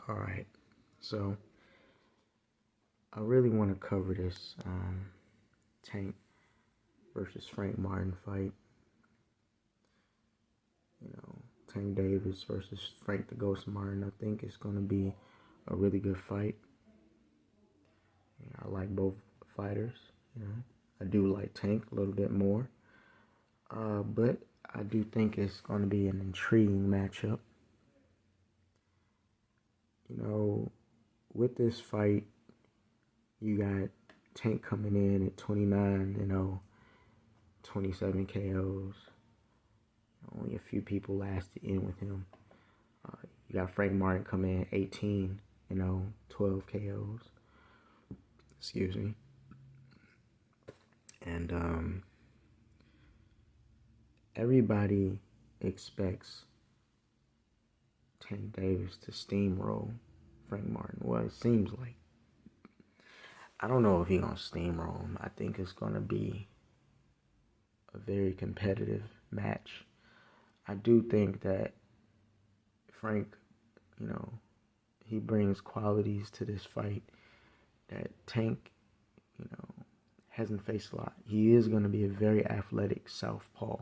All right, so I really want to cover this Tank versus Frank Martin fight. Tank Davis versus Frank the Ghost Martin. I think it's going to be a really good fight. I like both fighters. I do like Tank a little bit more, but I do think it's going to be an intriguing matchup. With this fight, you got Tank coming in at 29, 27 KOs. Only a few people lasted in with him. You got Frank Martin coming in at 18, 12 KOs. Excuse me. And everybody expects Tank Davis to steamroll Frank Martin. Well, it seems like. I don't know if he's going to steamroll him. I think it's going to be a very competitive match. I do think that Frank, he brings qualities to this fight that Tank, hasn't faced a lot. He is going to be a very athletic southpaw.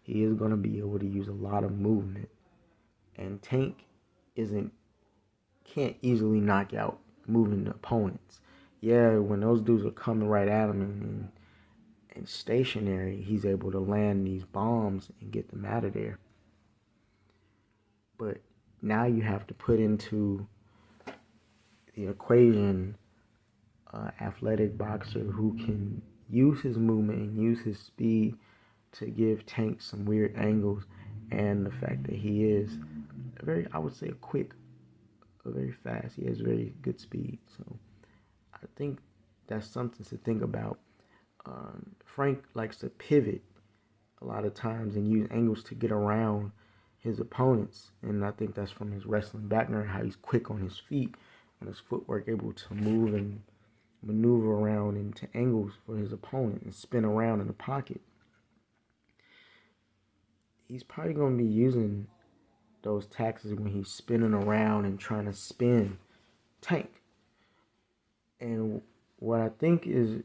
He is going to be able to use a lot of movement. And Tank can't easily knock out moving opponents. Yeah, when those dudes are coming right at him and stationary, he's able to land these bombs and get them out of there. But now you have to put into the equation athletic boxer who can use his movement and use his speed to give Tank some weird angles, and the fact that he is I would say very fast. He has very good speed. So I think that's something to think about. Frank likes to pivot a lot of times and use angles to get around his opponents, and I think that's from his wrestling background, how he's quick on his feet, on his footwork, able to move and maneuver around into angles for his opponent and spin around in the pocket. He's probably going to be using those tactics when he's spinning around and trying to spin Tank. And what I think is,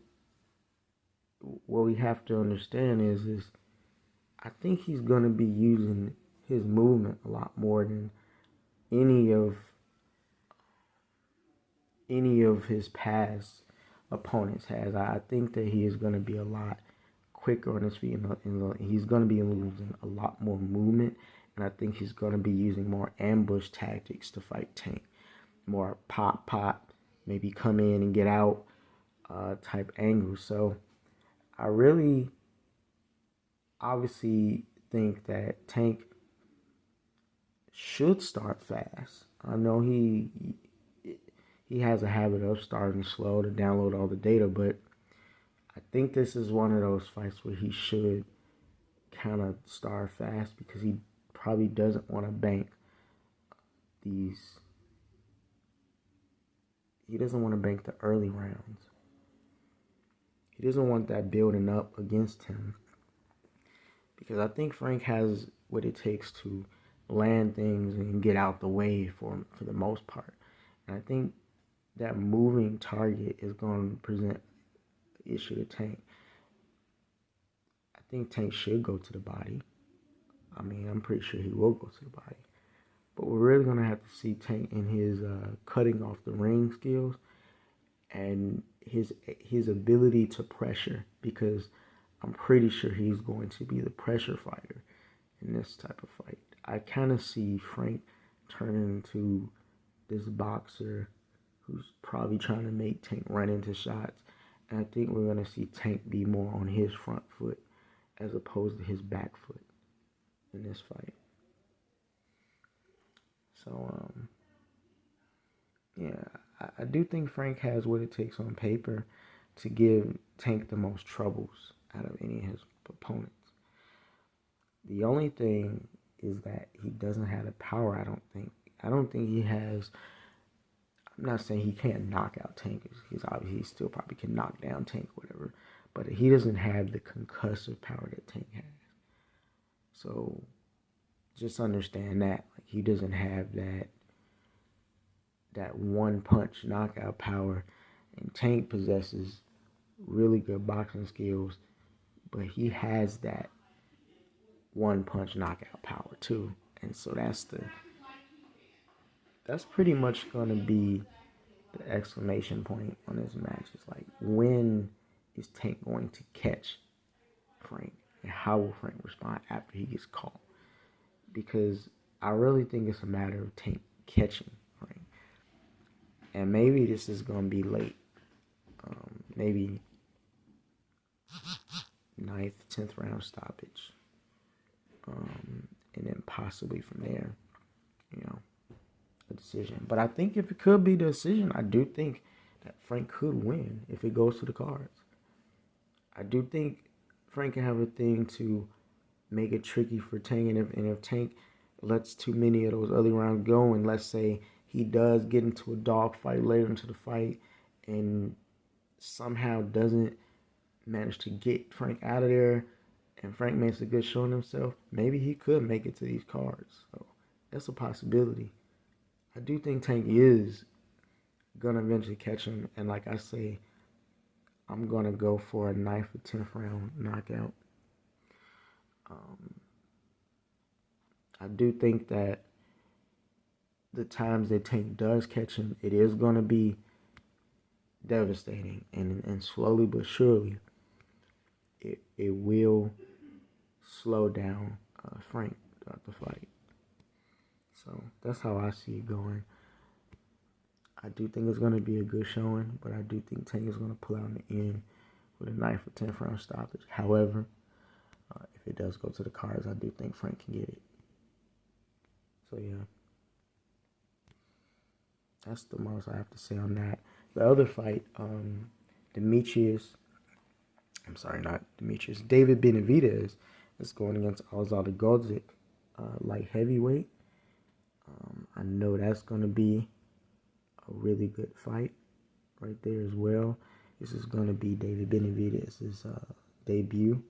what we have to understand is I think he's going to be using his movement a lot more than any of his past opponents has. I think that he is going to be a lot quicker on his feet, and he's going to be using a lot more movement, and I think he's going to be using more ambush tactics to fight Tank. More pop, maybe come in and get out type angles. So I really obviously think that Tank should start fast. I know he has a habit of starting slow to download all the data, but I think this is one of those fights where he should kind of start fast, because he probably doesn't want to bank these. He doesn't want to bank the early rounds. He doesn't want that building up against him, because I think Frank has what it takes to land things and get out the way for the most part. And I think that moving target is going to present an issue to Tank. I think Tank should go to the body. I mean, I'm pretty sure he will go to the body. But we're really going to have to see Tank in his cutting off the ring skills and his ability to pressure, because I'm pretty sure he's going to be the pressure fighter in this type of fight. I kind of see Frank turning into this boxer who's probably trying to make Tank run into shots. And I think we're going to see Tank be more on his front foot as opposed to his back foot in this fight. So, yeah, I do think Frank has what it takes on paper to give Tank the most troubles out of any of his opponents. The only thing is that he doesn't have the power, I don't think. I don't think he has. I'm not saying he can't knock out Tank. He still probably can knock down Tank, whatever. But he doesn't have the concussive power that Tank has. So just understand that. Like, he doesn't have that that one punch knockout power, and Tank possesses really good boxing skills, but he has that one punch knockout power too. And so that's pretty much gonna be the exclamation point on this match. It's like, when is Tank going to catch Frank? And how will Frank respond after he gets caught? Because I really think it's a matter of Tank catching Frank. And maybe this is going to be late. Maybe 9th, 10th round stoppage. And then possibly from there, a decision. But I think if it could be the decision, I do think that Frank could win if it goes to the cards. I do think Frank can have a thing to make it tricky for Tank. And if Tank lets too many of those early rounds go, and let's say he does get into a dogfight later into the fight and somehow doesn't manage to get Frank out of there, and Frank makes a good showing himself, maybe he could make it to these cards. So that's a possibility. I do think Tank is going to eventually catch him. And like I say, I'm going to go for a 9th or 10th round knockout. I do think that the times that Tank does catch him, it is going to be devastating. And slowly but surely, it will slow down Frank throughout the fight. So that's how I see it going. I do think it's going to be a good showing, but I do think Tank is going to pull out in the end with a 9th or 10th round stoppage. However, if it does go to the cards, I do think Frank can get it. So yeah, that's the most I have to say on that. The other fight, David Benavidez is going against Alexander Gvozdyk, light heavyweight. I know that's going to be a really good fight right there as well. This is going to be David Benavidez's debut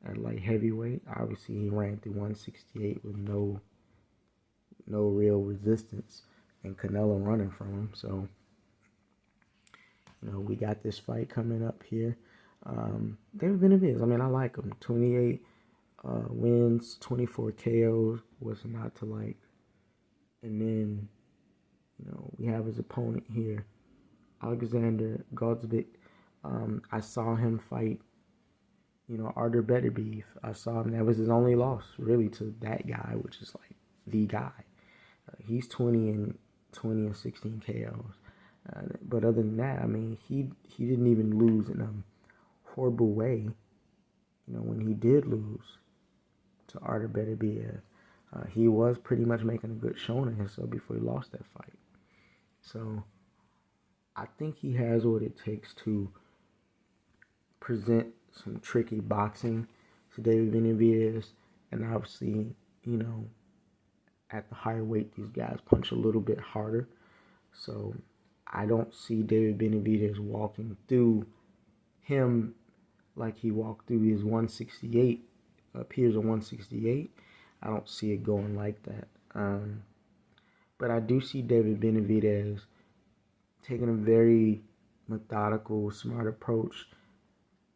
at light heavyweight. Obviously, he ranked at 168 with no real resistance, and Canelo running from him. So, we got this fight coming up here. David Benavidez, I like him. 28 wins, 24 KOs. What's not to like? And then, we have his opponent here, Alexander Gvozdyk. I saw him fight, Artur Beterbiev. I saw him. That was his only loss, really, to that guy, which is like the guy. He's 20 and 16 KOs. But other than that, he didn't even lose in a horrible way. When he did lose to Artur Beterbiev, he was pretty much making a good showing of himself before he lost that fight. So I think he has what it takes to present some tricky boxing to David Benavidez. And obviously, at the higher weight, these guys punch a little bit harder. So I don't see David Benavidez walking through him like he walked through his 168, peers of 168. I don't see it going like that. But I do see David Benavidez taking a very methodical, smart approach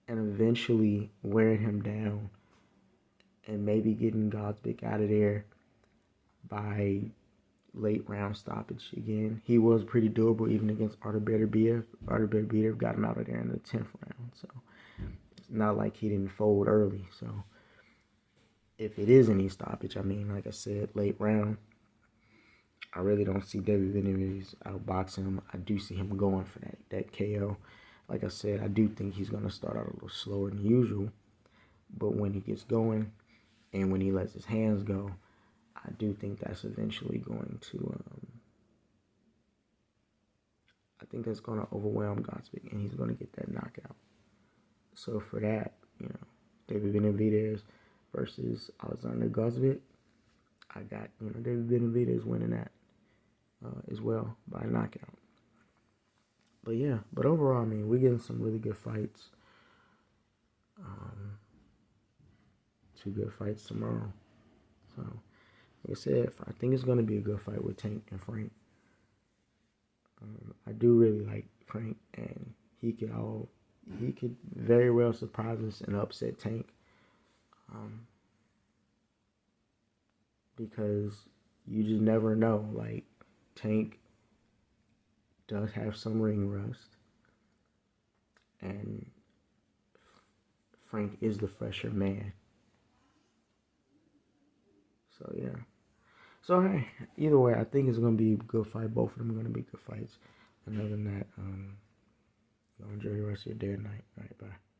and eventually wearing him down and maybe getting Gvozdyk out of there by late round stoppage again. He was pretty durable even against Artur Beterbiev. Artur Beterbiev got him out of there in the 10th round. So it's not like he didn't fold early. So if it is any stoppage, like I said, late round, I really don't see David Benavidez outboxing him. I do see him going for that KO. Like I said, I do think he's going to start out a little slower than usual. But when he gets going and when he lets his hands go, I do think that's eventually going to, I think that's going to overwhelm Gvozdyk, and he's going to get that knockout. So for that, David Benavidez versus Alexander Gvozdyk, I got, David Benavidez winning that as well by knockout. But overall, we're getting some really good fights. 2 good fights tomorrow. So, like I said, I think it's going to be a good fight with Tank and Frank. I do really like Frank, and he could very well surprise us and upset Tank. Because you just never know. Like, Tank does have some ring rust, and Frank is the fresher man. So yeah. So hey, either way, I think it's gonna be a good fight. Both of them are gonna be good fights. And other than that, y'all enjoy the rest of your day and night. All right, bye.